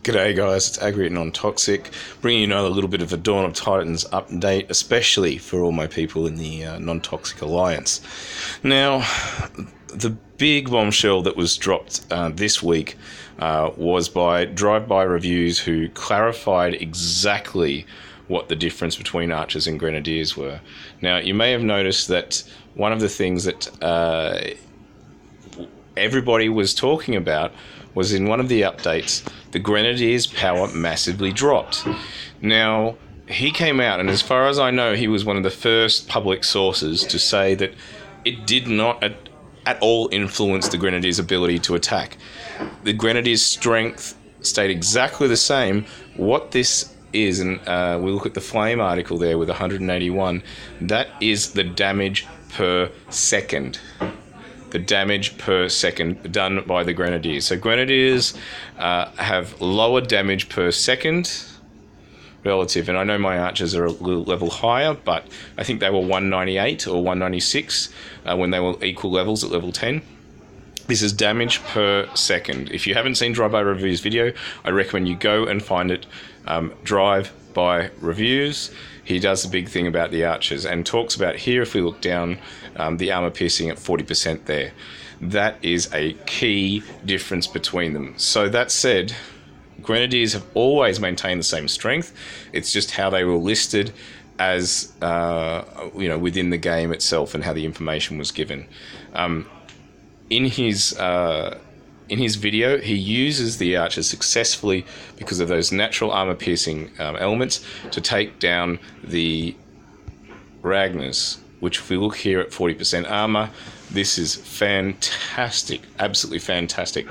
G'day guys, it's Agrey Non-Toxic, bringing you another little bit of a Dawn of Titans update, especially for all my people in the Non-Toxic Alliance. Now, the big bombshell that was dropped this week was by Drive-By Reviews, who clarified exactly what the difference between archers and grenadiers were. Now, you may have noticed that one of the things that everybody was talking about was in one of the updates, the Grenadier's power massively dropped. Now, he came out, and as far as I know, he was one of the first public sources to say that it did not at all influence the Grenadier's ability to attack. The Grenadier's strength stayed exactly the same. What this is, and we look at the Flame article there with 181, that is the damage per second. The damage per second done by the Grenadiers. So Grenadiers have lower damage per second relative, and I know my archers are a little level higher, but I think they were 198 or 196 when they were equal levels at level 10. This is damage per second. If you haven't seen Drive-By Reviews video, I recommend you go and find it. Drive-By Reviews. He does the big thing about the archers and talks about here, if we look down, the armor piercing at 40% there. That is a key difference between them. So that said, Grenadiers have always maintained the same strength. It's just how they were listed as, within the game itself and how the information was given. In his video, he uses the archers successfully because of those natural armor-piercing elements to take down the Ragnars, which if we look here at 40% armor, this is fantastic, absolutely fantastic.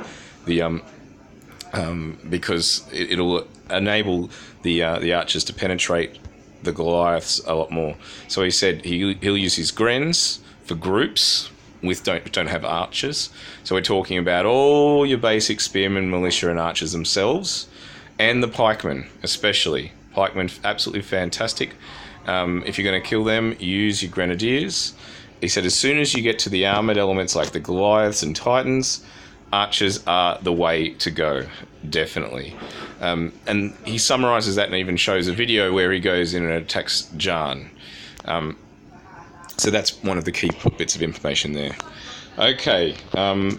Because it'll enable the archers to penetrate the Goliaths a lot more. So he said he'll use his Grens for groups with don't have archers. So we're talking about all your basic spearmen, militia, and archers themselves, and the pikemen especially. Pikemen, absolutely fantastic. If you're going to kill them, use your grenadiers. He said as soon as you get to the armored elements like the Goliaths and Titans, archers are the way to go, definitely. And he summarizes that and even shows a video where he goes in and attacks Jan. So that's one of the key bits of information there. Okay,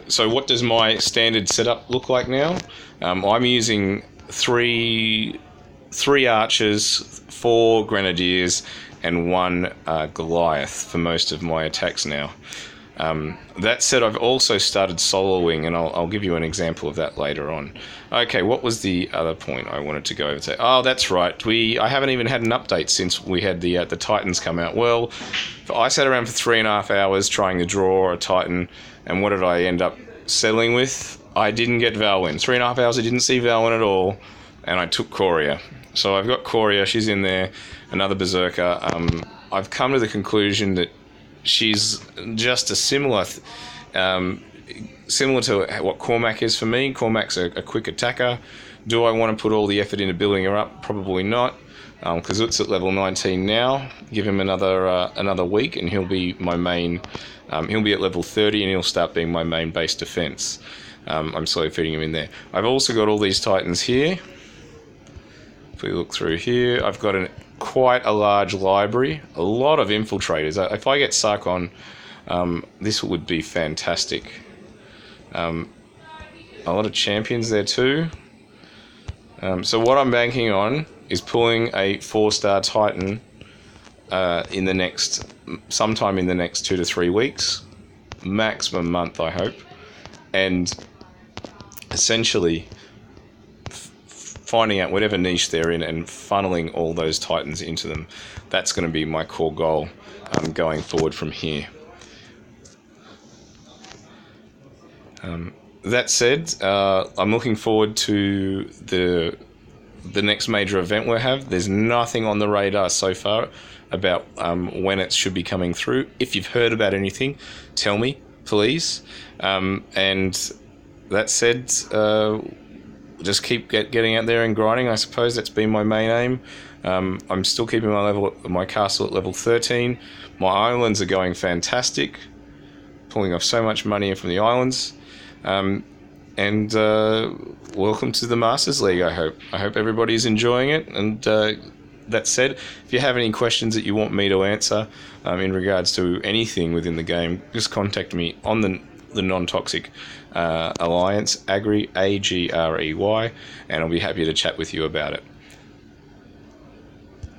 so what does my standard setup look like now? I'm using three archers, 4 grenadiers, and 1 Goliath for most of my attacks now. That said, I've also started soloing, and I'll give you an example of that later on. Okay, what was the other point I wanted to go over to? Oh, that's right. I haven't even had an update since we had the Titans come out. Well, I sat around for 3.5 hours trying to draw a Titan, and what did I end up settling with? I didn't get Valwen. 3.5 hours, I didn't see Valwen at all, and I took Coria. So I've got Coria, she's in there, another Berserker. I've come to the conclusion that she's just a similar to what Cormac is for me. Cormac's a quick attacker. Do I want to put all the effort into building her up? Probably not, because it's at level 19 now. Give him another week, and he'll be my main. He'll be at level 30, and he'll start being my main base defense. I'm slowly feeding him in there. I've also got all these Titans here. If we look through here, I've got quite a large library, a lot of infiltrators. If I get Sarkon, this would be fantastic. A lot of champions there too. So what I'm banking on is pulling a 4-star Titan sometime in the next 2 to 3 weeks, maximum month, I hope, and essentially finding out whatever niche they're in and funneling all those Titans into them. That's going to be my core goal going forward from here. That said, I'm looking forward to the next major event we'll have. There's nothing on the radar so far about when it should be coming through. If you've heard about anything, tell me, please. And that said, just keep getting out there and grinding. I suppose that's been my main aim. I'm still keeping my castle at level 13. My islands are going fantastic, pulling off so much money from the islands. and welcome to the Masters League. I hope everybody's enjoying it. And that said, if you have any questions that you want me to answer in regards to anything within the game, just contact me on the non-toxic Alliance, Agrey, Agrey, and I'll be happy to chat with you about it.